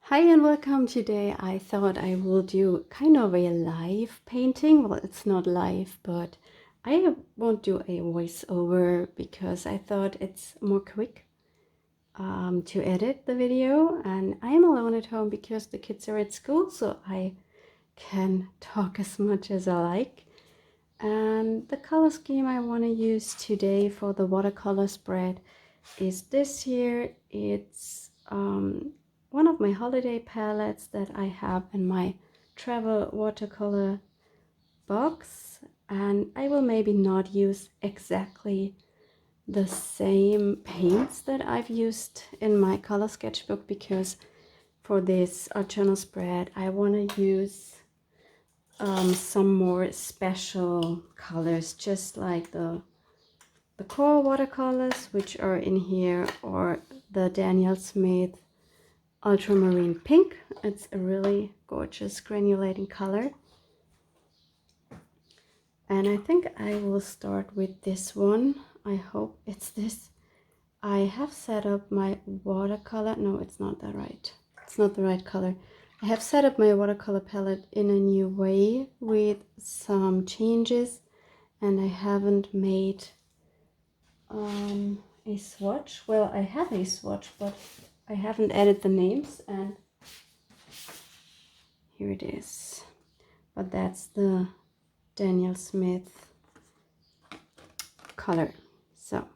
Hi and welcome. Today I thought I will do kind of a live painting. Well, it's not live, but I won't do a voiceover because I thought it's more quick to edit the video, and I am alone at home because the kids are at school, so I can talk as much as I like. And the color scheme I want to use today for the watercolor spread is this here. It's one of my holiday palettes that I have in my travel watercolor box, and I will maybe not use exactly the same paints that I've used in my color sketchbook, because for this art journal spread I want to use some more special colors, just like the core watercolors which are in here, or the Daniel Smith ultramarine pink. It's a really gorgeous granulating color, and I think I will start with this one. I hope it's this. I have set up my watercolor. No, it's not that right. It's not the right color. I have set up my watercolor palette in a new way with some changes, and I haven't made a swatch. Well, I have a swatch, but I haven't added the names, and here it is. But that's the Daniel Smith color. So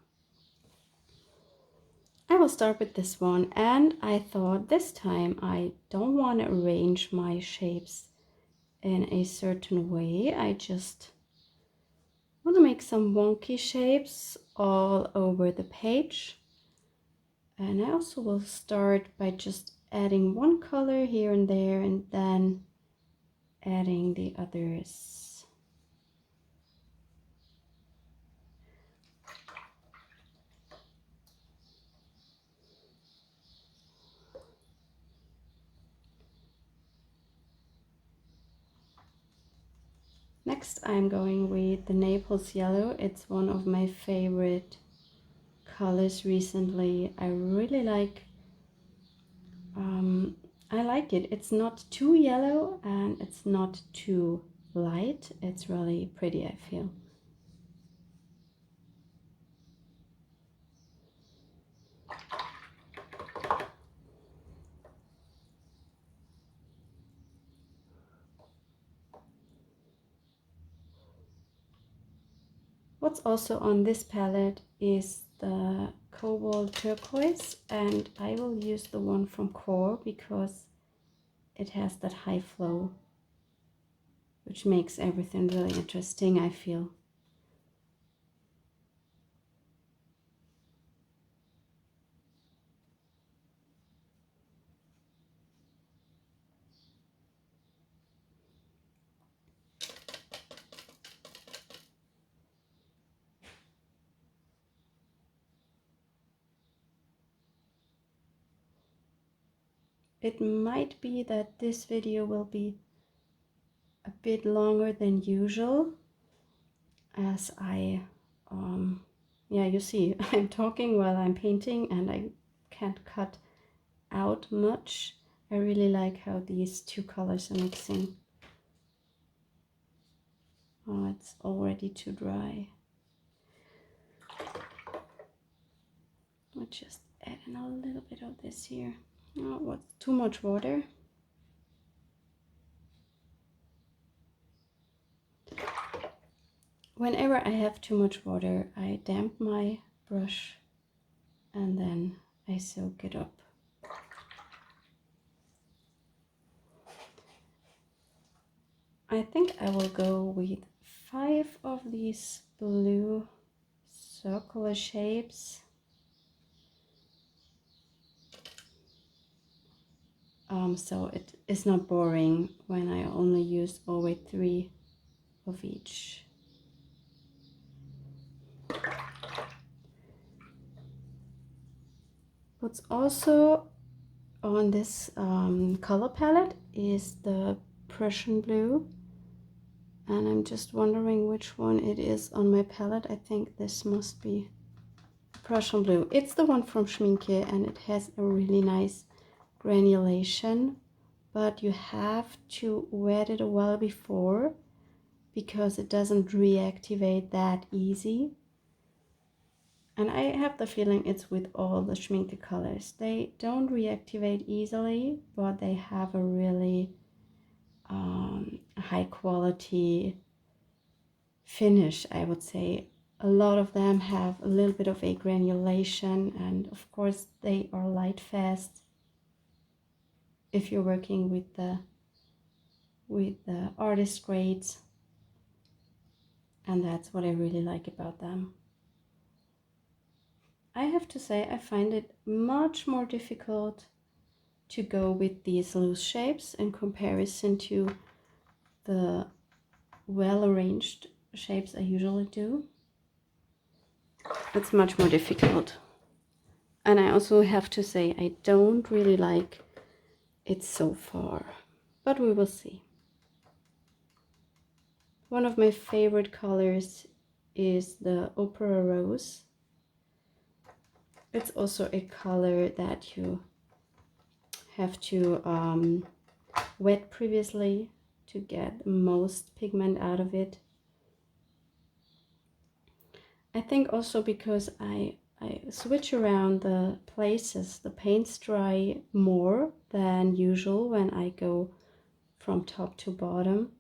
I will start with this one, and I thought this time I don't want to arrange my shapes in a certain way. I just want to make some wonky shapes all over the page. And I also will start by just adding one color here and there, and then adding the others. Next, I'm going with the Naples yellow. It's one of my favorite colors recently. I really like it. It's not too yellow and it's not too light. It's really pretty, I feel. What's also on this palette is the cobalt turquoise, and I will use the one from Core because it has that high flow, which makes everything really interesting, I feel. It might be that this video will be a bit longer than usual, as yeah, you see, I'm talking while I'm painting and I can't cut out much. I really like how these two colors are mixing. Oh, it's already too dry. I'll just add in a little bit of this here. Oh, what's too much water? Whenever I have too much water, I damp my brush and then I soak it up. I think I will go with 5 of these blue circular shapes. So it is not boring when I only use always 3 of each. What's also on this color palette is the Prussian blue, and I'm just wondering which one it is on my palette. I think this must be Prussian blue. It's the one from Schminke, and it has a really nice granulation, but you have to wet it a while before because it doesn't reactivate that easy. And I have the feeling it's with all the Schminke colors. They don't reactivate easily, but they have a really high quality finish, I would say. A lot of them have a little bit of a granulation, and of course they are light fast if you're working with the artist grades, and that's what I really like about them. I have to say I find it much more difficult to go with these loose shapes in comparison to the well-arranged shapes I usually do. It's much more difficult. And I also have to say I don't really like it so far, but we will see. One of my favorite colors is the Opera Rose. It's also a color that you have to wet previously to get most pigment out of it. I think also because I switch around the places the paints dry more than usual when I go from top to bottom,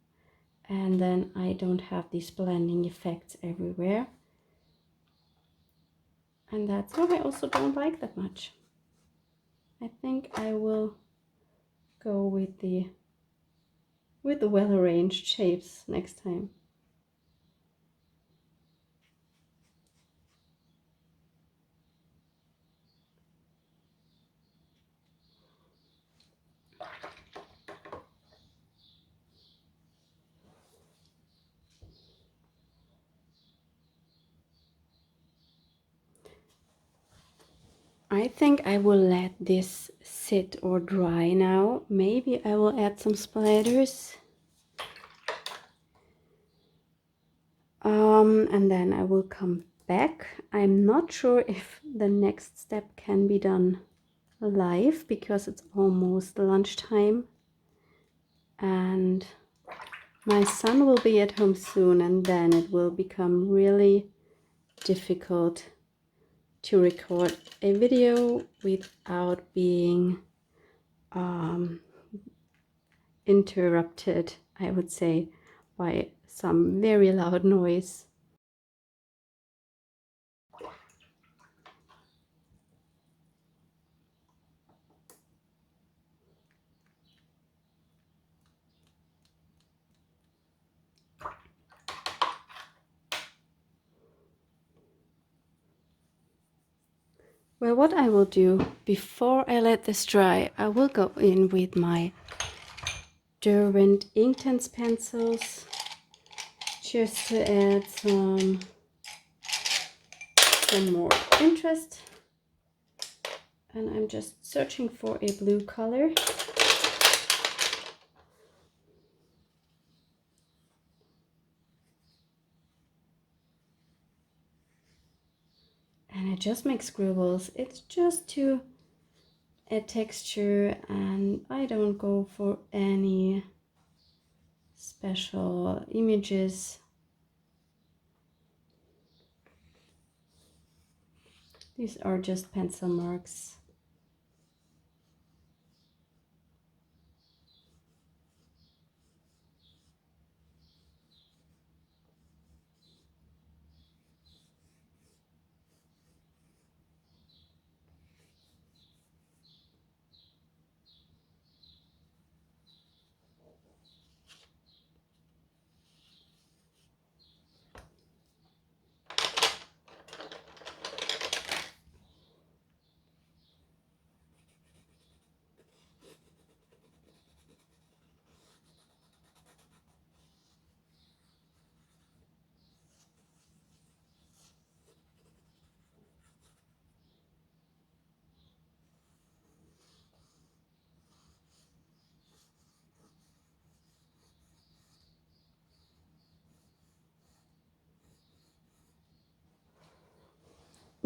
and then I don't have these blending effects everywhere. And that's what I also don't like that much. I think I will go with the well-arranged shapes next time. I think I will let this sit or dry now. Maybe I will add some splatters. And then I will come back. I'm not sure if the next step can be done live because it's almost lunchtime. And my son will be at home soon, and then it will become really difficult to record a video without being interrupted, I would say, by some very loud noise. Well, what I will do before I let this dry, I will go in with my Derwent Inktense pencils just to add some more interest. And I'm just searching for a blue color. And I just make scribbles. It's just to add texture, and I don't go for any special images. These are just pencil marks.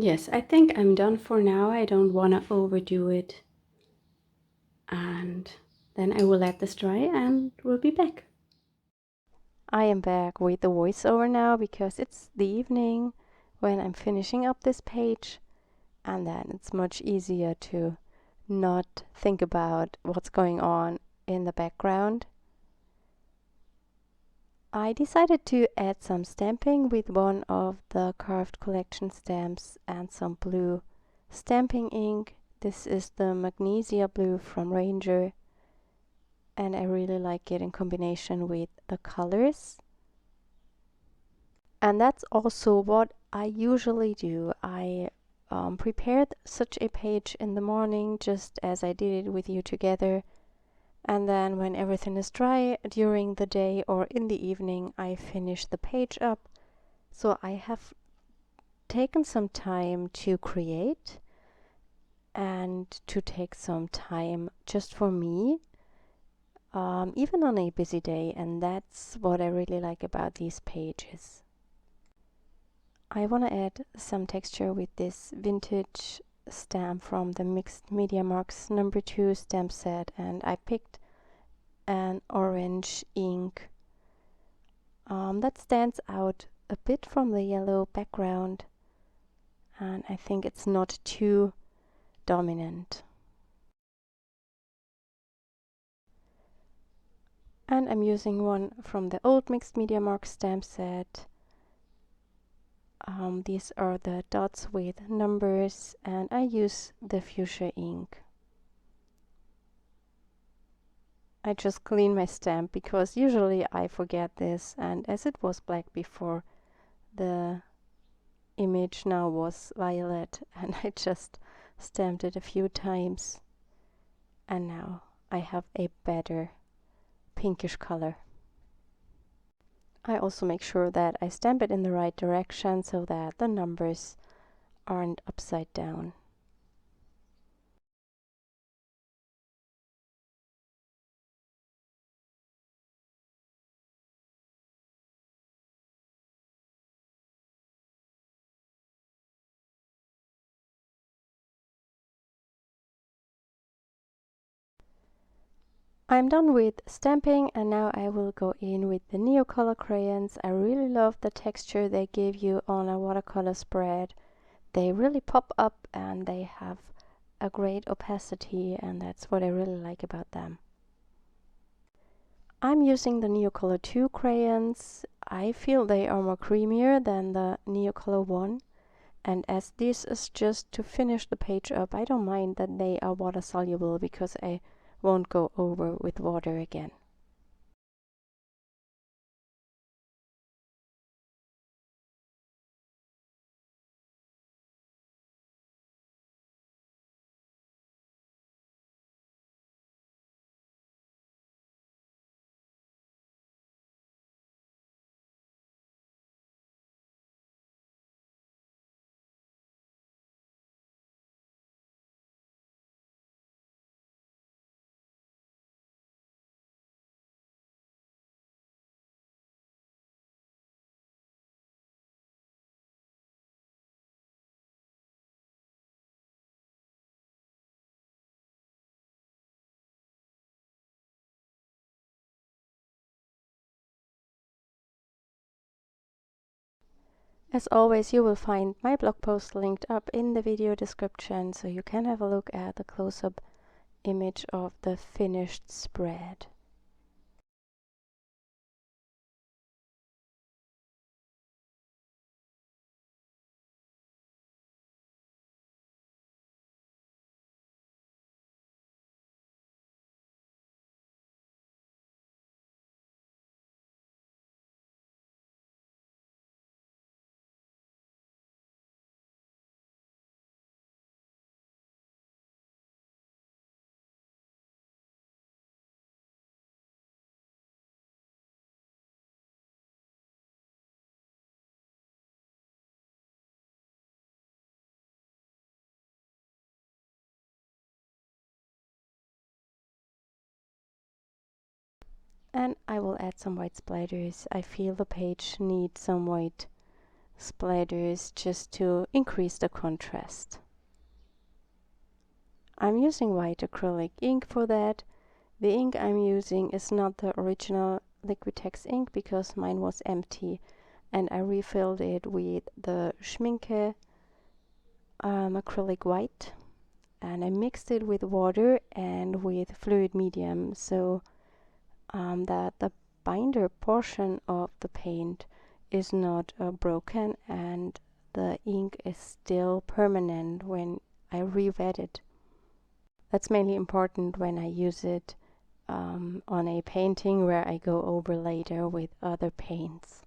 Yes, I think I'm done for now. I don't want to overdo it. and then I will let this dry and we'll be back. I am back with the voiceover now because it's the evening when I'm finishing up this page, and then it's much easier to not think about what's going on in the background. I decided to add some stamping with one of the carved collection stamps and some blue stamping ink. This is the magnesia blue from Ranger, and I really like it in combination with the colors. And that's also what I usually do. I prepared such a page in the morning, just as I did it with you together. And then when everything is dry during the day or in the evening, I finish the page up. So I have taken some time to create and to take some time just for me, even on a busy day. And that's what I really like about these pages. I want to add some texture with this vintage stamp from the Mixed Media Marks number 2 stamp set, and I picked an orange ink that stands out a bit from the yellow background, and I think it's not too dominant. And I'm using one from the old Mixed Media Marks stamp set. These are the dots with numbers, and I use the fuchsia ink. I just clean my stamp because usually I forget this, and as it was black before, the image now was violet, and I just stamped it a few times, and now I have a better pinkish color. I also make sure that I stamp it in the right direction so that the numbers aren't upside down. I'm done with stamping, and now I will go in with the Neocolor crayons. I really love the texture they give you on a watercolor spread. They really pop up and they have a great opacity, and that's what I really like about them. I'm using the Neocolor II crayons. I feel they are more creamier than the Neocolor I, and as this is just to finish the page up, I don't mind that they are water soluble because I won't go over with water again. As always, you will find my blog post linked up in the video description, so you can have a look at the close-up image of the finished spread. And I will add some white splatters. I feel the page needs some white splatters just to increase the contrast. I'm using white acrylic ink for that. The ink I'm using is not the original Liquitex ink because mine was empty, and I refilled it with the Schminke acrylic white, and I mixed it with water and with fluid medium so that the binder portion of the paint is not broken and the ink is still permanent when I re-wet it. That's mainly important when I use it on a painting where I go over later with other paints.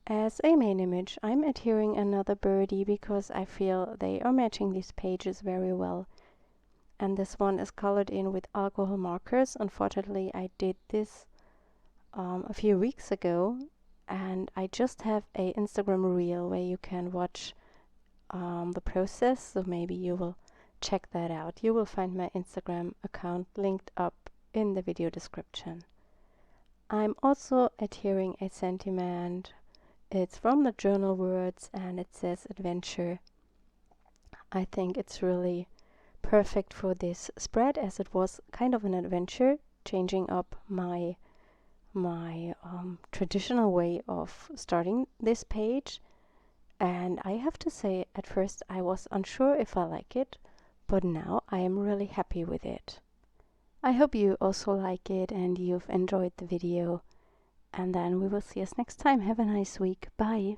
As a main image, I'm adhering another birdie because I feel they are matching these pages very well. And this one is colored in with alcohol markers. Unfortunately, I did this a few weeks ago, and I just have a Instagram reel where you can watch the process, so maybe you will check that out. You will find my Instagram account linked up in the video description. I'm also adhering a sentiment. It's from the journal words and it says adventure. I think it's really perfect for this spread as it was kind of an adventure, changing up my traditional way of starting this page. And I have to say, at first I was unsure if I like it, but now I am really happy with it. I hope you also like it and you've enjoyed the video. And then we will see us next time. Have a nice week. Bye.